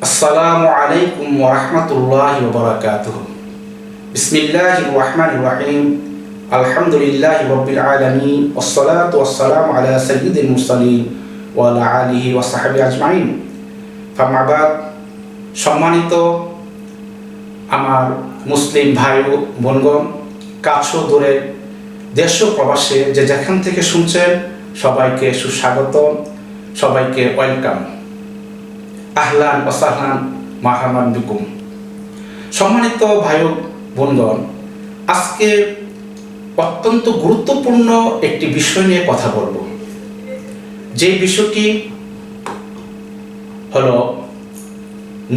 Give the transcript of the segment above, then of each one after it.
আসসালামু আলাইকুম ওয়া রাহমাতুল্লাহি ওয়া বারাকাতুহু। বিসমিল্লাহির রহমানির রহিম। আলহামদুলিল্লাহি রাব্বিল আলামিন ওয়াসসালাতু ওয়াসসালামু আলা সাইয়্যিদিল মুরসালিন ওয়া আলা আলিহি ওয়া সাহবিহি আজমাইন। ফাম্মা বাদ। সম্মানিত আমার মুসলিম ভাই ও বোনগণ, কাছ ও দূরে, দেশ ও প্রবাসে যে যেখান থেকে শুনছেন সবাইকে সুস্বাগত, সবাইকে ওয়েলকাম। আহলান ওয়া সাহলান মারহাবান বিকুম। সম্মানিত ভাই ও বোনগণ, আজকে অত্যন্ত গুরুত্বপূর্ণ একটি বিষয় নিয়ে কথা বলবো। যে বিষয়টি হলো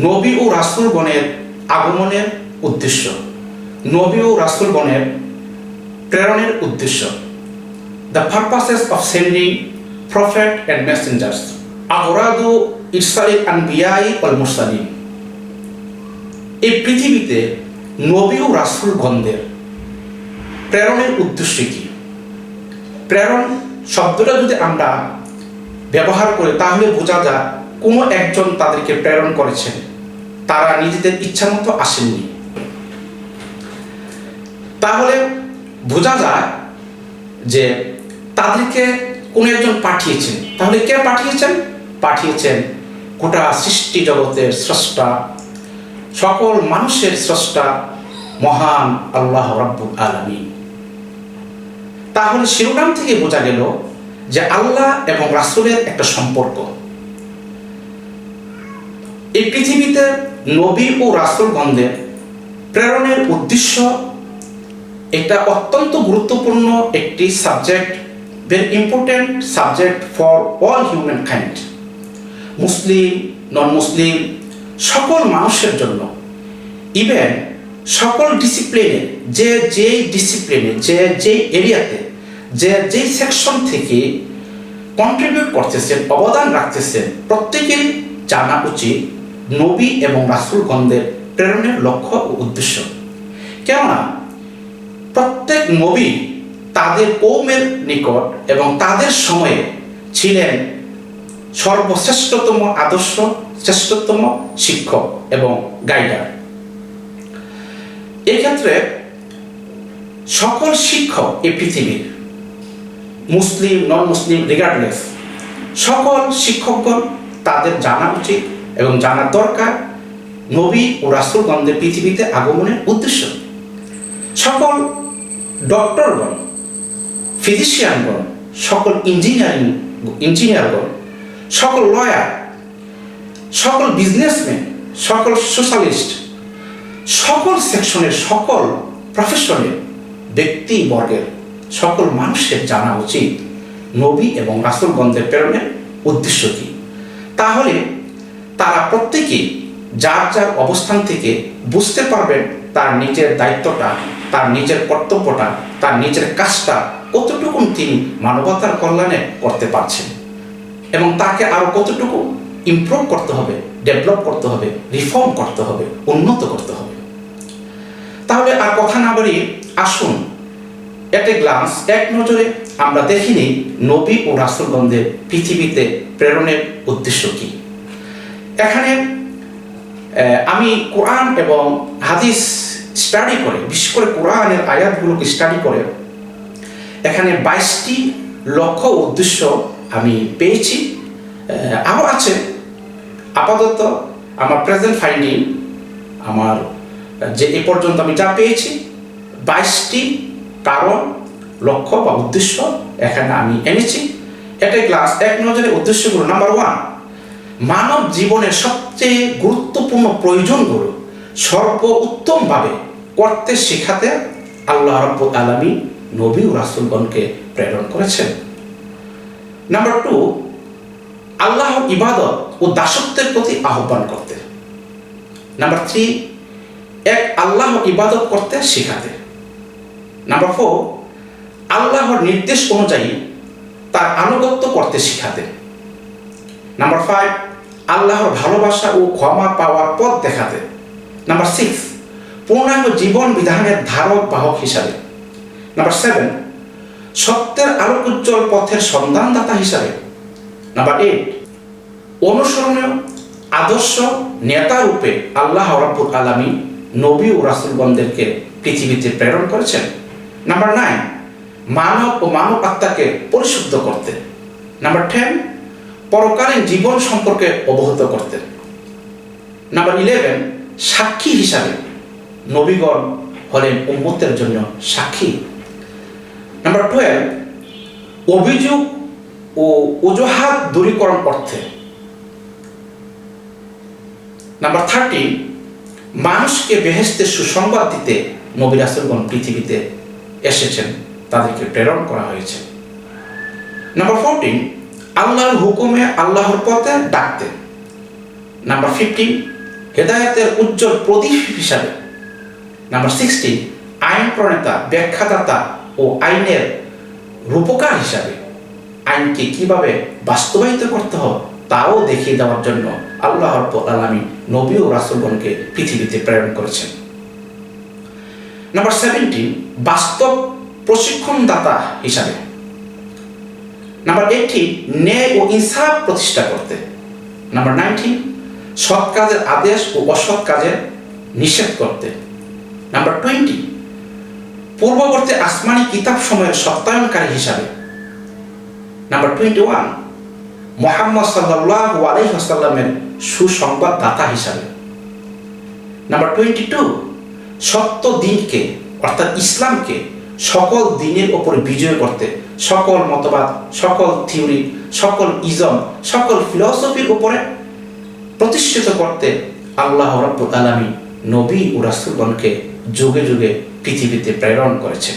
নবী ও রাসূলগণের আগমনের উদ্দেশ্য, নবী ও রাসূলগণের প্রেরণের উদ্দেশ্য। The purposes of sending prophet and messengers, আগরাদু ইরসালিল আনবিয়াই ওয়াল মুরসালিন। এই পৃথিবীতে নবী ও রাসূলগণদের প্রেরণের উদ্দেশ্য কি? প্রেরণ শব্দটা যদি আমরা ব্যবহার করি তাহলে বোঝা যায় কোনো একজন তাদেরকে প্রেরণ করেছেন, তারা নিজেদের ইচ্ছা মতো আসেননি। তাহলে বোঝা যায় যে তাদেরকে কোনো একজন পাঠিয়েছেন। তাহলে কে পাঠিয়েছেন? পাঠিয়েছেন গোটা সৃষ্টি জগতের স্রষ্টা, সকল মানুষের স্রষ্টা মহান আল্লাহ রাব্বুল আলামিন। তাহলে শিরোনাম থেকে বোঝা গেল যে আল্লাহ এবং রাসূলের একটা সম্পর্ক। এই পৃথিবীতে নবী ও রাসূলগণদের প্রেরণের উদ্দেশ্য এটা অত্যন্ত গুরুত্বপূর্ণ একটি subject, very important subject for all human kind, মুসলিম নন মুসলিম সকল মানুষের জন্য। ইভেন সকল ডিসিপ্লিনে, যেই ডিসিপ্লিনে, যেই এরিয়াতে, যেই সেকশন থেকে কন্ট্রিবিউট করতেছেন, অবদান রাখতেছেন, প্রত্যেকেরই জানা উচিত নবী এবং রাসূলগণদের প্রেরণের লক্ষ্য ও উদ্দেশ্য। কেননা প্রত্যেক নবী তাদের কওমের নিকট এবং তাদের সময়ে ছিলেন সর্বশ্রেষ্ঠতম আদর্শ, শ্রেষ্ঠতম শিক্ষক এবং গাইডার। এক্ষেত্রে সকল শিক্ষক এই পৃথিবীর, মুসলিম নন মুসলিম রিগার্ডলেস, সকল শিক্ষকগণ তাদের জানা উচিত এবং জানার দরকার নবী ও রাসূলগণদের পৃথিবীতে আগমনের উদ্দেশ্য। সকল ডক্টরগণ, ফিজিশিয়ানগণ, সকল ইঞ্জিনিয়ারগণ, সকল লয়ার, সকল বিজনেসম্যান, সকল সোশ্যালিস্ট, সকল সেকশনের, সকল প্রফেশনের ব্যক্তিবর্গের, সকল মানুষের জানা উচিত নবী এবং রাসূলগণদের প্রেরণের উদ্দেশ্য কি। তাহলে তারা প্রত্যেকেই যার যার অবস্থান থেকে বুঝতে পারবেন তার নিজের দায়িত্বটা, তার নিজের কর্তব্যটা, তার নিজের কাজটা কতটুকু তিনি মানবতার কল্যাণে করতে পারছেন এবং তাকে আরো কতটুকু ইমপ্রুভ করতে হবে, ডেভেলপ করতে হবে, রিফর্ম করতে হবে, উন্নত করতে হবে। তাহলে আর কথা না বাড়িয়ে আসুন এট এ গ্লান্স, এক নজরে আমরা দেখিনি নবী ও রাসূলগণদের পৃথিবীতে প্রেরণের উদ্দেশ্য কি। এখানে আমি কোরআন এবং হাদিস স্টাডি করে, বিশেষ করে কোরআনের আয়াতগুলোকে স্টাডি করে এখানে 22টি লক্ষ্য উদ্দেশ্য আমি পেয়েছি। আরও আছে, আপাতত আমার প্রেজেন্ট ফাইন্ডিং, আমার যে এ পর্যন্ত আমি যা পেয়েছি 22টি কারণ, লক্ষ্য বা উদ্দেশ্য এখানে আমি এনেছি। একটা ক্লাস এক নজরে উদ্দেশ্যগুলো। নাম্বার 1, মানব জীবনের সবচেয়ে গুরুত্বপূর্ণ প্রয়োজনগুলো সর্বোত্তমভাবে করতে শেখাতে আল্লাহ রাব্বুল আলামিন নবী ও রাসূলগণকে প্রেরণ করেছেন। নাম্বার 2, আল্লাহর ইবাদত ও দাসত্বের প্রতি আহ্বান করতে। নাম্বার 3, এক আল্লাহর ইবাদত করতে শেখাতে। নাম্বার 4, আল্লাহর নির্দেশ অনুযায়ী তার আনুগত্য করতে শেখাতে। নাম্বার 5, আল্লাহর ভালোবাসা ও ক্ষমা পাওয়ার পথ দেখাতে। নাম্বার 6, পূর্ণাঙ্গ জীবন বিধানের ধারক বাহক হিসাবে। নাম্বার 7, সত্যের আলোকোজ্জ্বল পথের সন্ধানদাতা হিসাবে। নাম্বার 8, অনুসরণীয় আদর্শ নেতা রূপে আল্লাহ রাব্বুল আলামিন নবী ও রাসূলগণদেরকে পৃথিবীতে প্রেরণ করেছেন। নাম্বার 9, মানব ও মানব আত্মাকে পরিশুদ্ধ করতে। নাম্বার 10, পরকালীন জীবন সম্পর্কে অবহিত করতে। নাম্বার 11, সাক্ষী হিসাবে নবীগণ হলেন উম্মতের জন্য সাক্ষী। নাম্বার 12, অভিযোগ ও অজুহাত দূরীকরণ অর্থে। নাম্বার 13, মানুষকে বেহেশতের সুসংবাদ দিতে নবী রাসূলগণ পৃথিবীতে এসেছেন, তাদেরকে প্রেরণ করা হয়েছে। নাম্বার 14, আল্লাহর হুকুমে আল্লাহর পথে ডাকতে। নাম্বার 15, হেদায়েতের উজ্জ্বল প্রদীপ হিসাবে। নাম্বার 16, আইন প্রণেতা, ব্যাখ্যাদাতা ও আইনের রূপকার হিসাবে আইনকে কিভাবে বাস্তবায়িত করতে হয় তাও দেখিয়ে দেওয়ার জন্য আল্লাহ রাব্বুল আলামিন নবী ও রাসূলগণকে পৃথিবীতে প্রেরণ করেছেন। নাম্বার 17, বাস্তব প্রশিক্ষণদাতা হিসাবে। নাম্বার 18, ন্যায় ও ইনসাফ প্রতিষ্ঠা করতে। নাম্বার 19, সৎ কাজের আদেশ ও অসৎ কাজের নিষেধ করতে। নাম্বার 20, পূর্ববর্তী আসমানি কিতাব সময়ের সত্যায়নকারী হিসাবে। নাম্বার 21, মুহাম্মদ সাল্লাল্লাহু আলাইহি ওয়াসাল্লামের সুসংবাদদাতা হিসাবে। নাম্বার 22, সত্য দিনকে অর্থাৎ ইসলামকে সকল দিনের উপরে বিজয় করতে, সকল মতবাদ, সকল থিওরি, সকল ইজম, সকল ফিলসফির উপরে প্রতিষ্ঠিত করতে আল্লাহ রাব্বুল আলামিন নবী ও রাসূলগণকে যুগে যুগে পৃথিবীতে প্রেরণ করেছেন।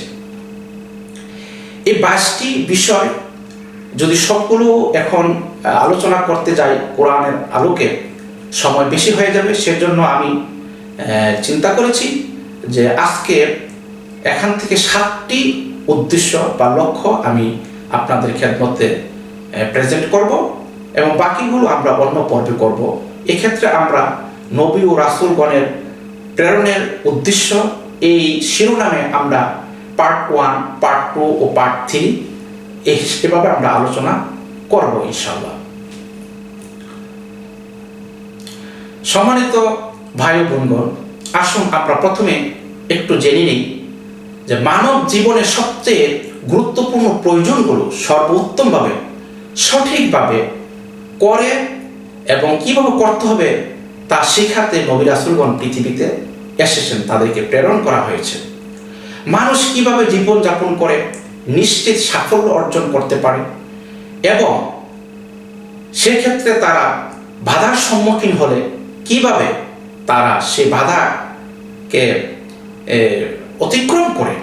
এই 22টি বিষয় যদি সবগুলো এখন আলোচনা করতে যাই কোরআনের আলোকে সময় বেশি হয়ে যাবে, সেজন্য আমি চিন্তা করেছি যে আজকে এখান থেকে 7টি উদ্দেশ্য বা লক্ষ্য আমি আপনাদের খেদমতে প্রেজেন্ট করব এবং বাকিগুলো আমরা অন্য পর্বে করব। এক্ষেত্রে আমরা নবী ও রাসূলগণের প্রেরণের উদ্দেশ্য এই শিরোনামে আমরা পার্ট 1, পার্ট 2 ও পার্ট 3 এভাবে আমরা আলোচনা করব ইনশাআল্লাহ। সম্মানিত ভাই ও বোনগণ, আসুন আমরা প্রথমে একটু জেনে নিই যে মানব জীবনের সবচেয়ে গুরুত্বপূর্ণ প্রয়োজনগুলো সর্বোত্তমভাবে সঠিকভাবে করে এবং কিভাবে করতে হবে তা শেখাতে নবী রাসূলগণ পৃথিবীতে এসেছেন, তাদেরকে প্রেরণ করা হয়েছে। মানুষ কিভাবে জীবনযাপন করে নিশ্চিত সাফল্য অর্জন করতে পারে এবং সেক্ষেত্রে তারা বাধার সম্মুখীন হলে কিভাবে তারা সে বাধাকে অতিক্রম করে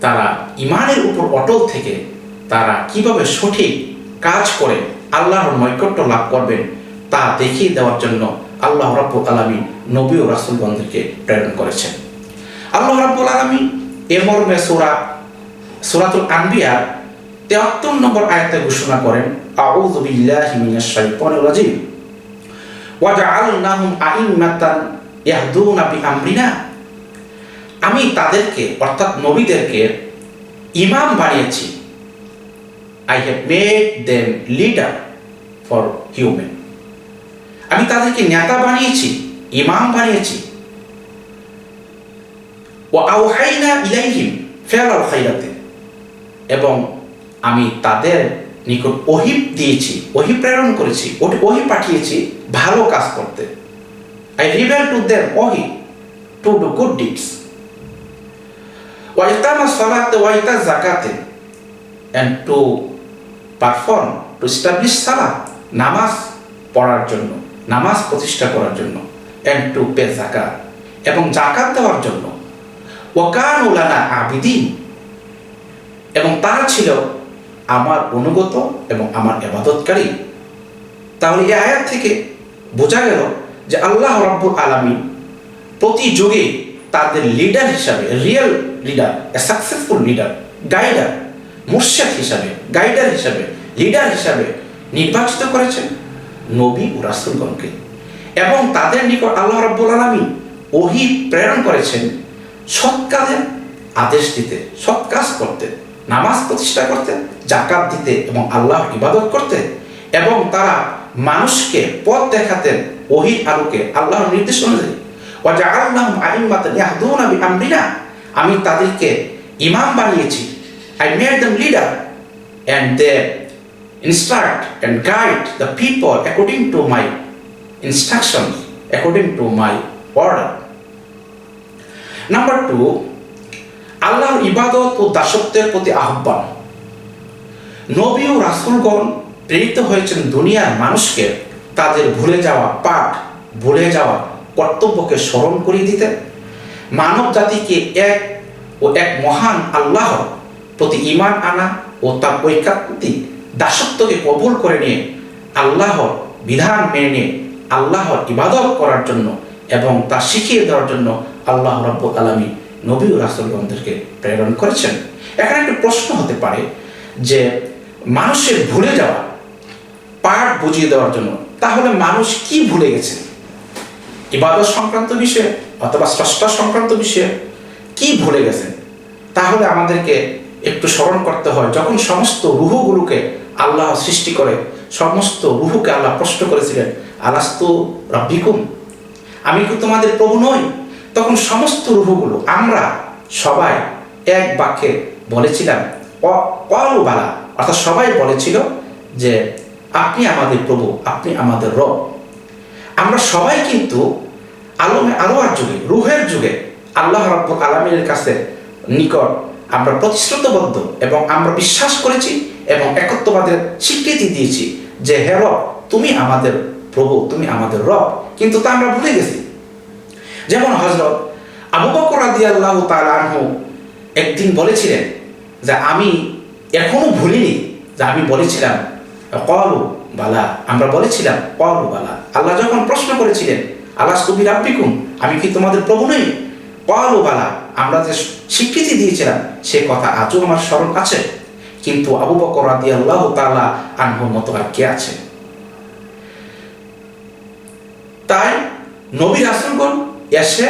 তারা ঈমানের উপর অটল থেকে তারা কিভাবে সঠিক কাজ করে আল্লাহর নৈকট্য লাভ করবেন তা দেখিয়ে দেওয়ার জন্য আল্লাহ রাব্বুল আলামিন নবী ও রাসূলগণদেরকে প্রেরণ করেছেন। আল্লাহ রাব্বুল আলামিন এ মর্মে সূরাতুল আনবিয়া 73 নম্বর আয়াতে ঘোষণা করেন, আউযু বিল্লাহি মিনাশ শাইতানির রাজিম, ওয়া জাআলনাহুম আইম্মাতান ইয়াহদুনা বিআমরিনা। আমি তাদেরকে অর্থাৎ নবীদেরকে ইমাম বানিয়েছি। I have made them leader for human. আমি তাদেরকে নেতা বানিয়েছি, ইমাম বানিয়েছি। ওয়া আওহাইনা ইলাইহিম ফিআলাল খায়রাতি, এবং আমি তাদের নিকট ওহী দিয়েছি, ওহী প্রেরণ করেছি, ওহী পাঠিয়েছি ভালো কাজ করতে। I revealed to them ওহী to do good deeds. ওয়া ইকামাস সালাতে ওয়া ইতাজ যাকাতে, and to perform, to establish সালাত, নামাজ পড়ার জন্য, নামাজ প্রতিষ্ঠা করার জন্য, and to pay যাকাত, এবং যাকাত দেওয়ার জন্য। ওয়া কানু লানা আবিদিন, এবং তারা ছিল আমার অনুগত এবং আমার ইবাদতকারী। তাহলে এই আয়াত থেকে বোঝা গেল যে আল্লাহ রাব্বুল আলামিন প্রতি যুগে তাদের লিডার হিসাবে, real leader, a successful leader, guider, মুর্শিদ হিসাবে, গাইডার হিসাবে, লিডার হিসাবে নির্বাচিত করেছেন নবী ও রাসূলগণকে, এবং তাদের নিকট আল্লাহ রাব্বুল আলামিন ওহী প্রেরণ করেছেন সৎ কাজের আদেশ দিতে, সৎ কাজ করতে, নামাজ প্রতিষ্ঠা করতে, যাকাত দিতে এবং আল্লাহর ইবাদত করতে, এবং তারা মানুষকে পথ দেখাতেন ওহীর আলোকে, আল্লাহর নির্দেশ অনুযায়ী। ওয়া জাআলনাহুম আইম্মাতান ইয়াহদুনা বিআমরিনা, আমি তাদেরকে ইমাম বানিয়েছি। I made them leader and they instruct and guide the people according to my instructions, according to my order. Number 2, আল্লাহর ইবাদত ও দাসত্বের প্রতি আহ্বান। নবী ও রাসূলগণ প্রেরিত হয়েছেন দুনিয়ার মানুষকে তাদের ভুলে যাওয়া পাঠ, ভুলে যাওয়া কর্তব্যকে স্মরণ করিয়ে দিতে, মানব জাতিকে এক মহান আল্লাহর প্রতি ঈমান আনা ও তার ঐকান্তিক দাসত্বকে কবুল করে নিয়ে আল্লাহর বিধান মেনে নিয়ে আল্লাহর ইবাদত করার জন্য এবং তা শিখিয়ে দেওয়ার জন্য আল্লাহ রাব্বুল আলামিন নবী ও রাসূলগণদেরকে প্রেরণ করেছেন। এখানে একটা প্রশ্ন হতে পারে যে মানুষের ভুলে যাওয়া পাঠ বুঝিয়ে দেওয়ার জন্য, তাহলে মানুষ কি ভুলে গেছে? ইবাদত সংক্রান্ত বিষয়ে অথবা স্রষ্টা সংক্রান্ত বিষয়ে কি ভুলে গেছেন? তাহলে আমাদেরকে একটু স্মরণ করতে হয়, যখন সমস্ত রূহগুলোকে আল্লাহ সৃষ্টি করে, সমস্ত রূহকে আল্লাহ প্রশ্ন করেছিলেন, আলাস্তু রাব্বিকুম, আমি কি তোমাদের প্রভু নই? তখন সমস্ত রূহগুলো আমরা সবাই এক বাক্যে বলেছিলাম ক্বালু বালা, অর্থাৎ সবাই বলেছিল যে আপনি আমাদের প্রভু, আপনি আমাদের রব। আমরা সবাই কিন্তু আলোয়ার যুগে, রূহের যুগে আল্লাহ রাব্বুল আলামিনের কাছে নিকট আমরা প্রতিশ্রুতবদ্ধ এবং আমরা বিশ্বাস করেছি এবং একত্ববাদের স্বীকৃতি দিয়েছি যে হে রব, তুমি আমাদের প্রভু, তুমি আমাদের রব, কিন্তু তা আমরা ভুলে গেছি। যেমন হযরত আবু বকর রাদিয়াল্লাহু তাআলা আনহু একদিন বলেছিলেন যে আমি এখনো ভুলিনি যে আমি বলেছিলাম ক্বালু বালা, আমরা বলেছিলাম ক্বালু বালা। আল্লাহ যখন প্রশ্ন করেছিলেন আলাস্তু বিরাব্বিকুম, আমি কি তোমাদের প্রভু নই? ক্বালু বালা, আমরা যে স্বীকৃতি দিয়েছিলাম সে কথা আজও আমার স্মরণ আছে। কিন্তু আবু বকর রাদিয়াল্লাহু তাআলা আনহুর মতো আর কে আছে? তাই নবী রাসূলগণ এসে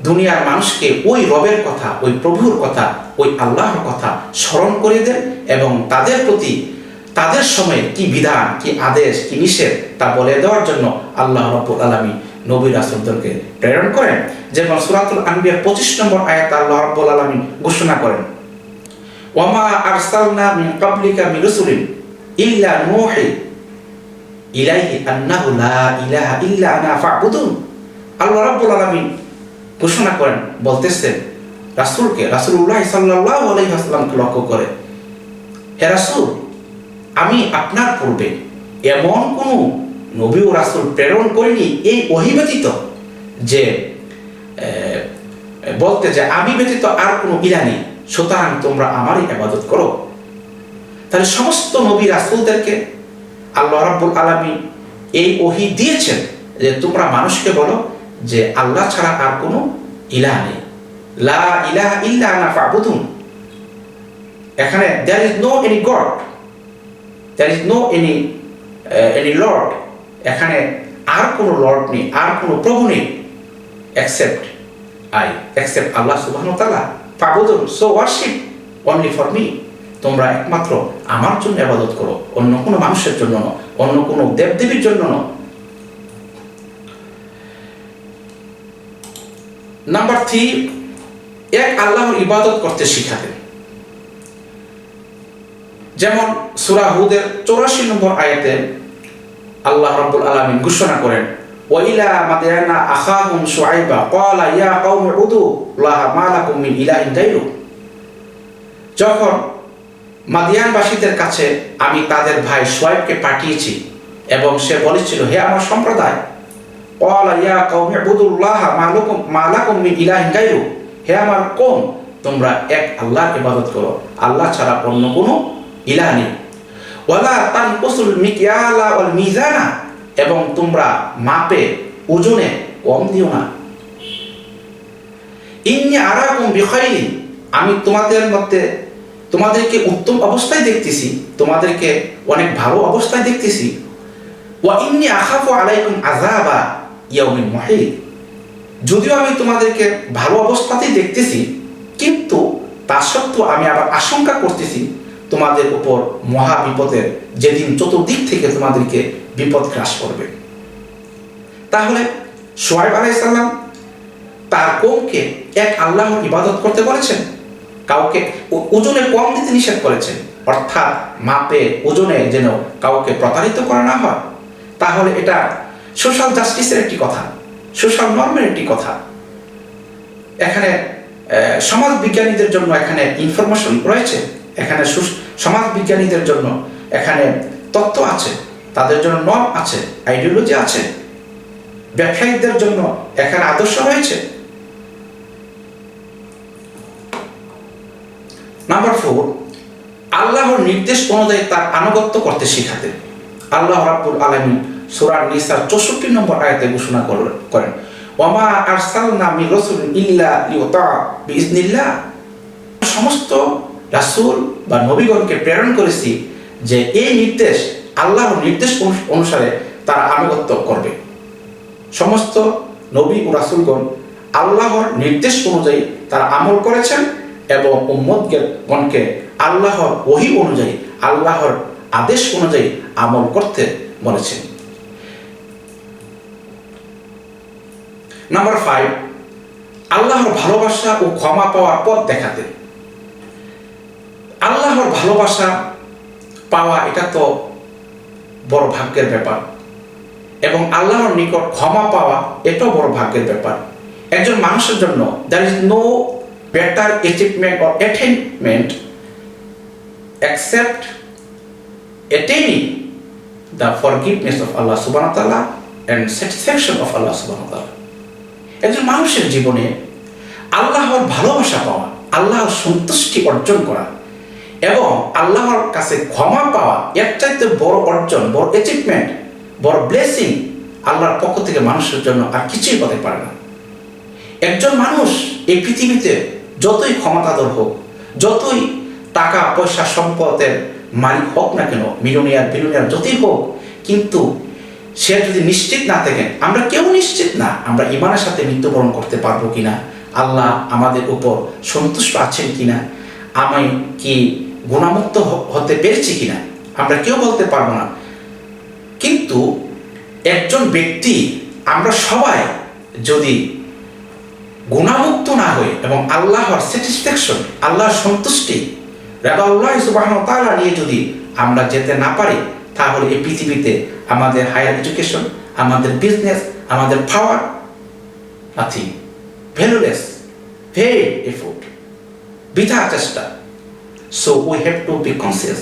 দুনিয়ার মানুষকে ওই রবের কথা, ওই প্রভুর কথা, ওই আল্লাহর কথা স্মরণ করে দেন এবং তাদের প্রতি তাদের সময়ে কি বিধান, কি আদেশ, কি নিষেধ তা বলে দেওয়ার জন্য আল্লাহ রাব্বুল আলামিন নবী রাসূলদেরকে প্রেরণ করেন। যেমন সূরাতুল আনবিয়া 25 নম্বর আয়াতে আল্লাহ রাব্বুল আলামিন ঘোষণা করেন, ওয়ামা আরসালনা মিন ক্বাবলিকা মির রাসূলিন ইল্লা নূহি ইলাইহি আন্নাহু লা ইলাহা ইল্লা আনা ফা'বুদুন। আল্লাহ রাব্বুল আলামিন ঘোষণা করেন, বলতেছেন রাসূলকে, রাসূলুল্লাহ সাল্লাল্লাহু আলাইহি ওয়াসাল্লামকে লক্ষ্য করে, হে রাসূল, আমি আপনার পূর্বে এমন কোনো নবী ও রাসূল প্রেরণ করিনি এই ওহী ব্যতীত যে বলতে যে আমি ব্যতীত আর কোনো ইলাহ নেই, সুতরাং তোমরা আমারই ইবাদত করো। তাহলে সমস্ত নবী রাসূলদেরকে আল্লাহ রাব্বুল আলামিন এই ওহী দিয়েছেন যে তোমরা মানুষকে বলো যে আল্লাহ ছাড়া আর কোনো ইলাহ নেই, লা ইলাহা ইল্লা আনা ফা'বুদুন। এখানে there is no any god, there is no any lord, এখানে আর কোনো লর্ড নেই, আর কোনো প্রভু নেই except আল্লাহ সুবহানাহু ওয়া তাআলা। ফা'বুদুন, so worship only for me, তোমরা একমাত্র আমার জন্য ইবাদত করো, অন্য কোনো মানুষের জন্য নয়, অন্য কোনো দেবদেবীর জন্য নয়। নাম্বার 3, এক আল্লাহর ইবাদত করতে শিখাতেন। যেমন সূরা হুদের 84 নম্বর আয়াতে আল্লাহ রাব্বুল আলামিন ঘোষণা করেন, ওয়া ইলা মাদিয়ানা আখাহুম শুআইবা ক্বালা ইয়া কওমি উবুদুল্লাহা মা লাকুম মিন ইলাহিন গায়রু। যখন মাদিয়ানবাসীদের কাছে আমি তাদের ভাই শুআইবকে পাঠিয়েছি এবং সে বলেছিল, হে আমার সম্প্রদায়, ক্বালা ইয়া কওমি উবুদুল্লাহা মা লাকুম মিন ইলাহিন গায়রু, হে আমার কওম, তোমরা এক আল্লাহর ইবাদত করো, আল্লাহ ছাড়া অন্য কোনো ইলাহ নেই। ওয়ালা তানকুসুল মিকয়ালা ওয়াল মিজানা, এবং তোমরা মাপে ওজনে কম দিও না। ইন্নী আরাকুম বিখাইরিন, আমি তোমাদেরকে উত্তম অবস্থায় দেখতেছি, তোমাদেরকে অনেক ভালো অবস্থায় দেখতেছি। ওয়া ইন্নী আখাফু আলাইকুম আযাবা ইয়াউমিন মুহিত, যদিও আমি তোমাদেরকে ভালো অবস্থাতেই দেখতেছি, কিন্তু তা সত্ত্বেও আমি আবার আশঙ্কা করতেছি তোমাদের উপর মহা বিপদের, যেদিন চতুর্দিক থেকে তোমাদেরকে বিপদ গ্রাস করবে। তাহলে শুআয়ব আলাইহিস সালাম তার কওমকে এক আল্লাহর ইবাদত করতে বলেছেন, কাউকে ওজনে কম দিতে নিষেধ করেছেন, অর্থাৎ মাপে ওজনে যেন কাউকে প্রতারিত করা না হয়। তাহলে এটা সোশ্যাল জাস্টিসের একটি কথা, সোশ্যাল নর্মের একটি কথা। এখানে সমাজ বিজ্ঞানীদের জন্য এখানে ইনফরমেশন রয়েছে, এখানে সমাজ বিজ্ঞানীদের জন্য এখানে তত্ত্ব আছে, তাদের জন্য নর্ম আছে, আইডিওলজি আছে, ব্যবসায়ীদের জন্য এখানে আদর্শ রয়েছে। নাম্বার 4, আল্লাহর নির্দেশ অনুযায়ী তার আনুগত্য করতে শিখাতে। আল্লাহ রাব্বুল আলামিন সূরা নিসার 64 নম্বর আয়াতে ঘোষণা করেন, ওয়ামা আরসালনা মির রাসূলিন ইল্লা লিইউতা বিইজনিল্লাহ। সমস্ত রাসূল বা নবীগণকে প্রেরণ করেছি যে এই নির্দেশ, আল্লাহর নির্দেশ অনুসারে তারা আনুগত্য করবে। সমস্ত নবী ও রাসূলগণ আল্লাহর নির্দেশ অনুযায়ী তারা আমল করেছেন এবং উম্মতগণকে আল্লাহর ওহী অনুযায়ী, আল্লাহর আদেশ অনুযায়ী আমল করতে বলেছেন। নাম্বার 5, আল্লাহর ভালোবাসা ও ক্ষমা পাওয়ার পথ দেখাতে। আল্লাহর ভালোবাসা পাওয়া এটা তো বড় ভাগ্যের ব্যাপার, এবং আল্লাহর নিকট ক্ষমা পাওয়া এটাও বড় ভাগ্যের ব্যাপার। একজন মানুষের জন্য there is no better achievement or attainment except attaining the forgiveness of Allah subhanahu wa ta'ala and satisfaction of Allah subhanahu wa ta'ala. একজন মানুষের জীবনে আল্লাহর ভালোবাসা পাওয়া, আল্লাহর সন্তুষ্টি অর্জন করা এবং আল্লাহর কাছে ক্ষমা পাওয়া, এর চাইতে বড় অর্জন, বড় অ্যাচিভমেন্ট, বড় ব্লেসিং আল্লাহর পক্ষ থেকে মানুষের জন্য আর কিছুই হতে পারে না। একজন মানুষ এই পৃথিবীতে যতই ক্ষমতাধর হোক, যতই টাকা পয়সা সম্পদের মালিক হোক না কেন, বিলিয়নিয়ার যতই হোক, কিন্তু সে যদি নিশ্চিত না থাকেন, আমরা কেউ নিশ্চিত না আমরা ঈমানের সাথে মৃত্যুবরণ করতে পারবো কিনা, আল্লাহ আমাদের উপর সন্তুষ্ট আছেন কিনা, আমি কি গুণামুক্ত হতে পেরেছি কিনা, আমরা কেউ বলতে পারবো না। কিন্তু একজন ব্যক্তি, আমরা সবাই যদি গুণামুক্ত না হই এবং আল্লাহর স্যাটিসফ্যাকশন, আল্লাহর সন্তুষ্টি, রাদাউল্লাহ সুবহানাহু ওয়া তাআলা নিয়ে যদি আমরা যেতে না পারি, তাহলে এই পৃথিবীতে আমাদের হায়ার এডুকেশন, আমাদের বিজনেস, আমাদের পাওয়ার নাথিং, ভ্যালুলেস, ভেরি এফোর্ট, বৃথা চেষ্টা। So we have two B conscious,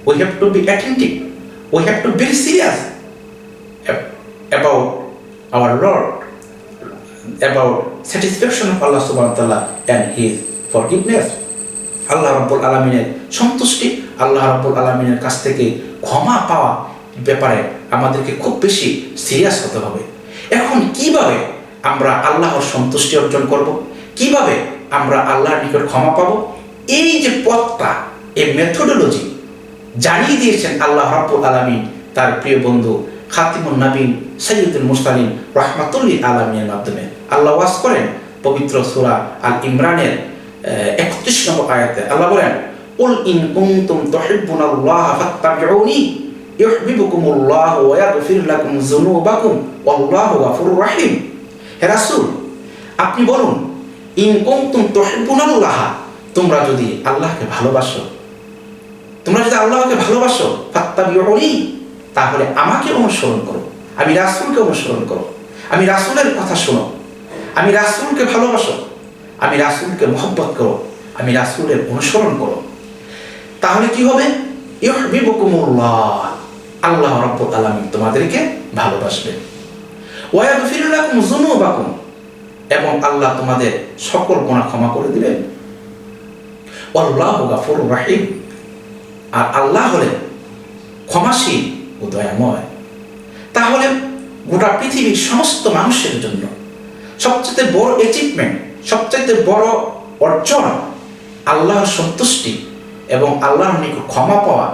we have two be attentive, we have two be very serious about our Lord, about satisfaction of Allah subhanahu wa ta'ala and His forgiveness. আল্লাহ রাব্বুল আলামিনের সন্তুষ্টি, আল্লাহ রাব্বুল আলামিনের কাছ থেকে ক্ষমা পাওয়া ব্যাপারে আমাদেরকে খুব বেশি সিরিয়াস হতে হবে। এখন কিভাবে আমরা আল্লাহর সন্তুষ্টি অর্জন করব, কিভাবে আমরা আল্লাহর নিকট ক্ষমা পাবো, এই যে পথটা, এই মেথোডোলজি জানিয়ে দিয়েছেন আল্লাহ রাব্বুল আলামিন তার প্রিয় বন্ধু খাতিমুন নবীন সাইয়্যিদুল মুরসালিন রাহমাতুল লিল আলামিনের মাধ্যমে। আল্লাহ ওয়াজ করেন পবিত্র সূরা আল ইমরানের 31 নম্বর আয়াতে, আল্লাহ বলেন, কুল ইন কুনতুম তুহিব্বুনাল্লাহ ফাত্তাবিউনি ইউহিব্বুকুমুল্লাহ ওয়া ইয়াগফির লাকুম যুনুবাকুম ওয়াল্লাহু গফুরুর রহিম। হে রাসূল, আপনি বলুন, ইন কুনতুম তুহিব্বুনাল্লাহ, তোমরা যদি আল্লাহকে ভালোবাসো, ফাত্তাবিউনি, তাহলে আমাকে অনুসরণ করো, আমি রাসূলকে অনুসরণ করো, আমি রাসূলের কথা শোনো, আমি রাসূলকে ভালোবাসো, আমি রাসূলকে মহব্বত করো, আমি রাসূলের অনুসরণ করো, তাহলে কি হবে? ইউহিব্বুকুমুল্লাহ, আল্লাহ রাব্বুল আলামিন তোমাদেরকে ভালোবাসবেন। ওয়া ইয়াগফির লাকুম যুনুবাকুম, এবং আল্লাহ তোমাদের সকল গুনাহ ক্ষমা করে দিবেন। আল্লাহু গফুরুর রহিম, আর আল্লাহ হলেন ক্ষমাশীল ও দয়াময়। তাহলে গোটা পৃথিবীর সমস্ত মানুষের জন্য সবচেয়ে বড় অ্যাচিভমেন্ট, সবচেয়ে বড় অর্জন আল্লাহর সন্তুষ্টি এবং আল্লাহর নিকট ক্ষমা পাওয়া।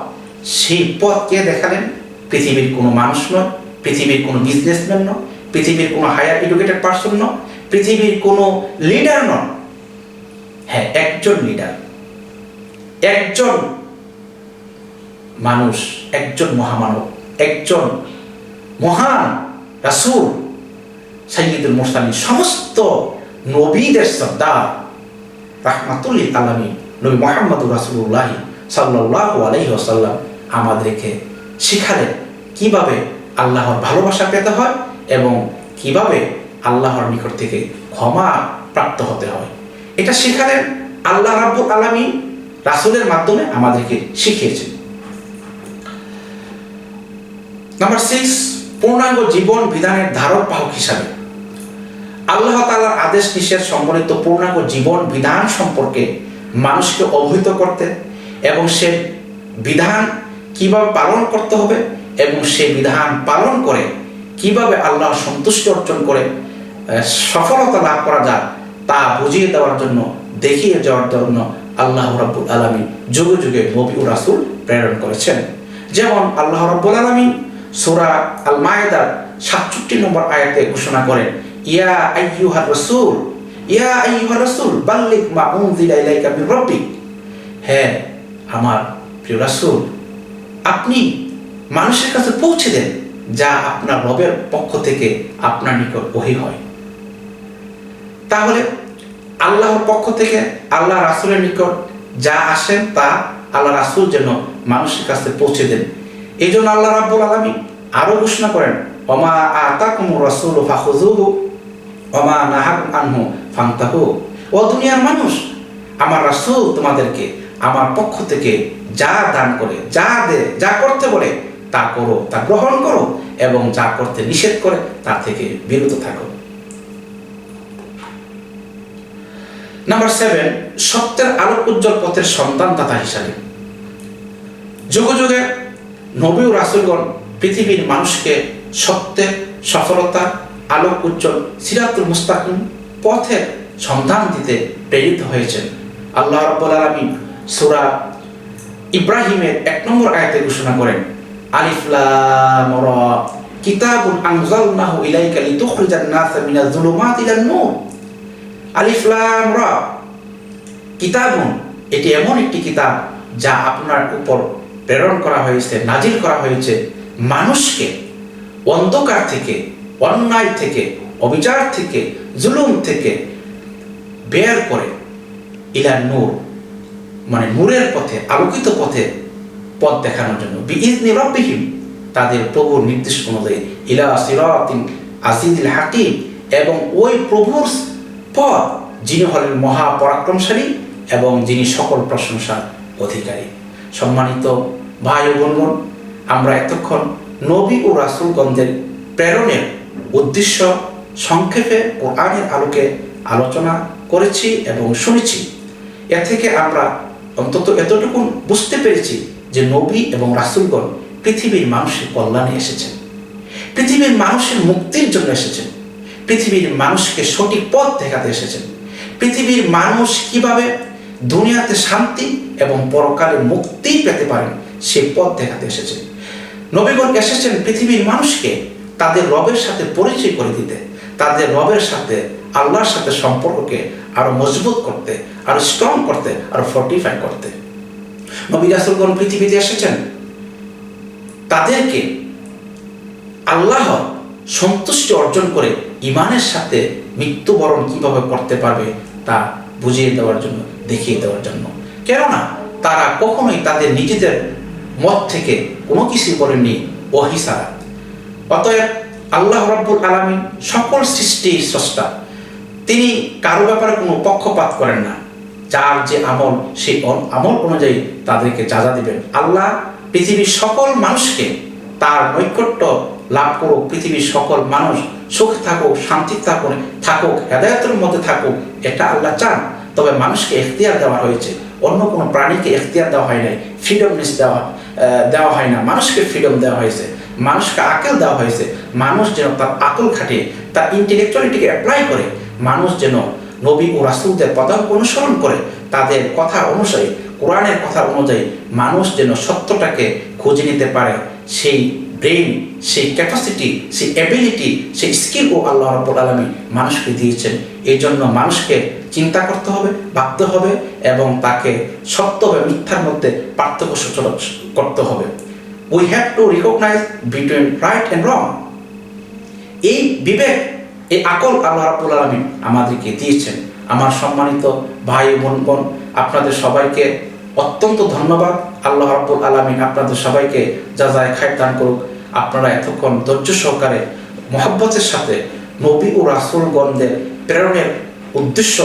সেই পথ কে দেখালেন? পৃথিবীর কোনো মানুষ নয়, পৃথিবীর কোনো বিজনেসম্যান নয়, পৃথিবীর কোনো হায়ার এডুকেটেড পার্সন নয়, পৃথিবীর কোনো লিডার নয়। হ্যাঁ, একজন লিডার, একজন মানুষ, একজন মহামানব, একজন মহান রাসূল সাইয়্যিদুল মুরসালিন, সমস্ত নবীদের সর্দার রাহমাতুল লিল আলামিন নবী মুহাম্মদুর রাসূলুল্লাহ সাল্লাল্লাহু আলাইহি ওয়াসাল্লাম আমাদেরকে শিখালেন কিভাবে আল্লাহর ভালোবাসা পেতে হয় এবং কিভাবে আল্লাহর নিকট থেকে ক্ষমা প্রাপ্ত হতে হয়। এটা শিখালেন আল্লাহ রাব্বুল আলামিন রাসূলের মাধ্যমে আমাদেরকে শিখিয়েছেন। নাম্বার 6, পূর্ণাঙ্গ জীবন বিধানের ধারক বাহক হিসাবে আল্লাহ তাআলার আদেশ নিষেধ সম্বলিত পূর্ণাঙ্গ জীবন বিধান সম্পর্কে মানুষকে অবহিত করতে এবং সে বিধান কিভাবে পালন করতে হবে এবং সে বিধান পালন করে কিভাবে আল্লাহর সন্তুষ্টি অর্জন করে সফলতা লাভ করা যায় তা বুঝিয়ে দেওয়ার জন্য, দেখিয়ে যাওয়ার জন্য আল্লাহ রাব্বুল আলামিন যুগে যুগে নবী ও রাসূল প্রেরণ করেছেন। যেমন আল্লাহ রাব্বুল আলামিন সূরা আল মায়েদার 67 নম্বর আয়াতে ঘোষণা করেন, ইয়া আইয়ুহার রাসূল বাল্লিগ মা উনজিলা ইলাইকা মির রাব্বিক। হ্যাঁ আমার প্রিয় রাসূল, আপনি মানুষের কাছে পৌঁছে দেন যা আপনার রবের পক্ষ থেকে আপনার নিকট ওহী হয়। তাহলে আল্লাহর পক্ষ থেকে আল্লাহ রাসূলের নিকট যা আসেন তা আল্লাহ রাসূল যেন মানুষের কাছে পৌঁছে দেন। এই জন্য আল্লাহ রাব্বুল আলামিন আরো ঘোষণা করেন, ওমা আতাকুমুর রাসূলু ফাখুযুহু ওমা নাহাকুম আনহু ফান্তাহু। ও দুনিয়ার মানুষ, আমার রাসূল তোমাদেরকে আমার পক্ষ থেকে যা দান করে, যা দেয়, যা করতে বলে তা করো, তা গ্রহণ করো এবং যা করতে নিষেধ করে তা থেকে বিরত থাকো। নাম্বার 7, সত্যের আলোক উজ্জ্বল পথের সন্তানদাতা হিসাবে যুগে যুগে নবী ও রাসূলগণ পৃথিবীর মানুষকে সত্যের সফলতা, আলোক উজ্জ্বল সিরাতুল মুস্তাকিম পথের সন্ধান দিতে প্রেরিত হয়েছেন। আল্লাহ রাব্বুল আলামিন সূরা ইব্রাহিমের 1 নম্বর আয়াতে ঘোষণা করেন, আলিফ লাম রা কিতাবুন আনজালনাহু ইলাইকা লিতুখরিজান নাসা মিনাজ যুলুমাতি ইলান নূর। আলিফ লাম রা কিতাবুন, এটি এমন একটি কিতাব যা আপনার উপর প্রেরণ করা হয়েছে, নাজিল করা হয়েছে মানুষকে অন্ধকার থেকে, অন্যায় থেকে, অবিচার থেকে, জুলুম থেকে বের করে ইলান নূর, মানে নূরের পথে, আলোকিত পথে পথ দেখানোর জন্য, বিইজনি রাব্বিহিম, তাদের প্রভুর নির্দেশ অনুযায়ী, ইলা সিরাতিন আজিজিল হাকিম, এবং ওই প্রভুর পথ যিনি হলেন মহাপরাক্রমশালী এবং যিনি সকল প্রশংসার অধিকারী। সম্মানিত ভাই ও বোনগণ, আমরা এতক্ষণ নবী ও রাসূলগণদের প্রেরণের উদ্দেশ্য সংক্ষেপে কোরআনের আলোকে আলোচনা করেছি এবং শুনেছি। এ থেকে আমরা অন্তত এতটুকু বুঝতে পেরেছি যে নবী এবং রাসূলগণ পৃথিবীর মানুষের কল্যাণে এসেছেন, পৃথিবীর মানুষের মুক্তির জন্য এসেছেন, পৃথিবীর মানুষকে সঠিক পথ দেখাতে এসেছেন, পৃথিবীর মানুষ কিভাবে দুনিয়াতে শান্তি এবং পরকালে মুক্তি পেতে পারেন সেই পথ দেখাতে এসেছেন। নবীগণ এসেছেন পৃথিবীর মানুষকে তাদের রবের সাথে পরিচয় করে দিতে, তাদের রবের সাথে, আল্লাহর সাথে সম্পর্ককে আরো মজবুত করতে, আরো স্ট্রং করতে, আরো ফর্টিফাই করতে। নবী রাসূলগণ পৃথিবীতে এসেছেন তাদেরকে আল্লাহ সন্তুষ্টি অর্জন করে ঈমানের সাথে মৃত্যুবরণ কিভাবে করতে পারবে তা বুঝিয়ে দেওয়ার জন্য, দেখিয়ে দেওয়ার জন্য। কেননা তারা কখনোই তাদের নিজেদের মত থেকে কোনো কিছু করেননি ওহী ছাড়া। অতএব আল্লাহ রাব্বুল আলামিন সকল সৃষ্টির স্রষ্টা, তিনি কারো ব্যাপারে কোনো পক্ষপাত করেন না। যার যে আমল, সেই আমল অনুযায়ী তাদেরকে যাজা দিবেন। আল্লাহ পৃথিবীর সকল মানুষকে তার নৈকট্য লাভ করুক, পৃথিবীর সকল মানুষ সুখে থাকুক, শান্তি থাকুক, হেদায়েতের মধ্যে থাকুক, এটা আল্লাহ চান। তবে মানুষকে এখতিয়ার দেওয়া হয়েছে, অন্য কোনো প্রাণীকে এখতিয়ার দেওয়া হয় নাই, ফ্রিডমনেস দেওয়া হয় না। মানুষকে ফ্রিডম দেওয়া হয়েছে, মানুষকে আকেল দেওয়া হয়েছে। মানুষ যেন তার আকল খাটিয়ে, তার ইন্টেলেকচুয়ালিটিকে অ্যাপ্লাই করে, মানুষ যেন নবী ও রাসূলদের পদাঙ্ক অনুসরণ করে, তাদের কথা অনুযায়ী, কোরআনের কথা অনুযায়ী মানুষ যেন সত্যটাকে খুঁজে নিতে পারে, সেই ব্রেইন, সেই ক্যাপাসিটি, সেই অ্যাবিলিটি, সেই স্কিল ও আল্লাহ রাব্বুল আলামিন মানুষকে দিয়েছেন। এই জন্য মানুষকে চিন্তা করতে হবে, ভাবতে হবে এবং তাকে সত্য বা মিথ্যার মধ্যে পার্থক্য সূচনা করতে হবে। We have to recognise between right and wrong. এই বিবেক, এই আকল আল্লাহ রাব্বুল আলামিন আমাদেরকে দিয়েছেন। আমার সম্মানিত ভাই বোন, আপনাদের সবাইকে অত্যন্ত ধন্যবাদ। আল্লাহ রাব্বুল আলামিন আপনাদের সবাইকে জাযায়ে খায়র দান করুক। আপনারা এতক্ষণ ধৈর্য সহকারে মহব্বতের সাথে নবী ও রাসূলগণদের প্রেরণের উদ্দেশ্য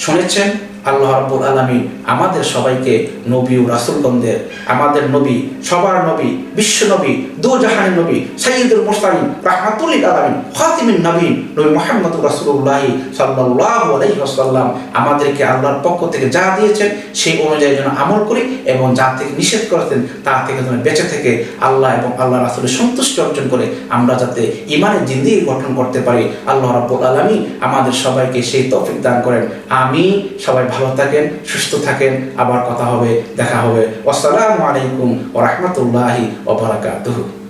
শুনেছেন। আল্লাহ রাব্বুল আলামিন আমাদের সবাইকে নবী ও রাসূলগণদের, আমাদের নবী, সবার নবী, বিশ্ব নবী, দু জাহানের নবী, সাইয়্যিদুল মুরসালিন, রাহমাতুল লিল আলামিন, খাতিমুন নবীন নবী মুহাম্মদুর রাসূলুল্লাহ সাল্লাল্লাহু আলাইহি ওয়াসাল্লাম আমাদেরকে আল্লাহর পক্ষ থেকে যা দিয়েছেন সেই অনুযায়ী যেন আমল করি, এবং যা থেকে নিষেধ করেছেন তা থেকে যেন বেঁচে থেকে আল্লাহ এবং আল্লাহ রাসূলের সন্তুষ্টি অর্জন করে আমরা যাতে ঈমানের জিন্দেগি গঠন করতে পারি। আল্লাহ রাব্বুল আলামিন আমাদের সবাইকে সেই তৌফিক দান করেন। আমিন। সবাই ভালো থাকেন, সুস্থ থাকেন। আবার কথা হবে, দেখা হবে। আসসালামু আলাইকুম ওয়া রাহমাতুল্লাহি ওয়া বারাকাতুহু।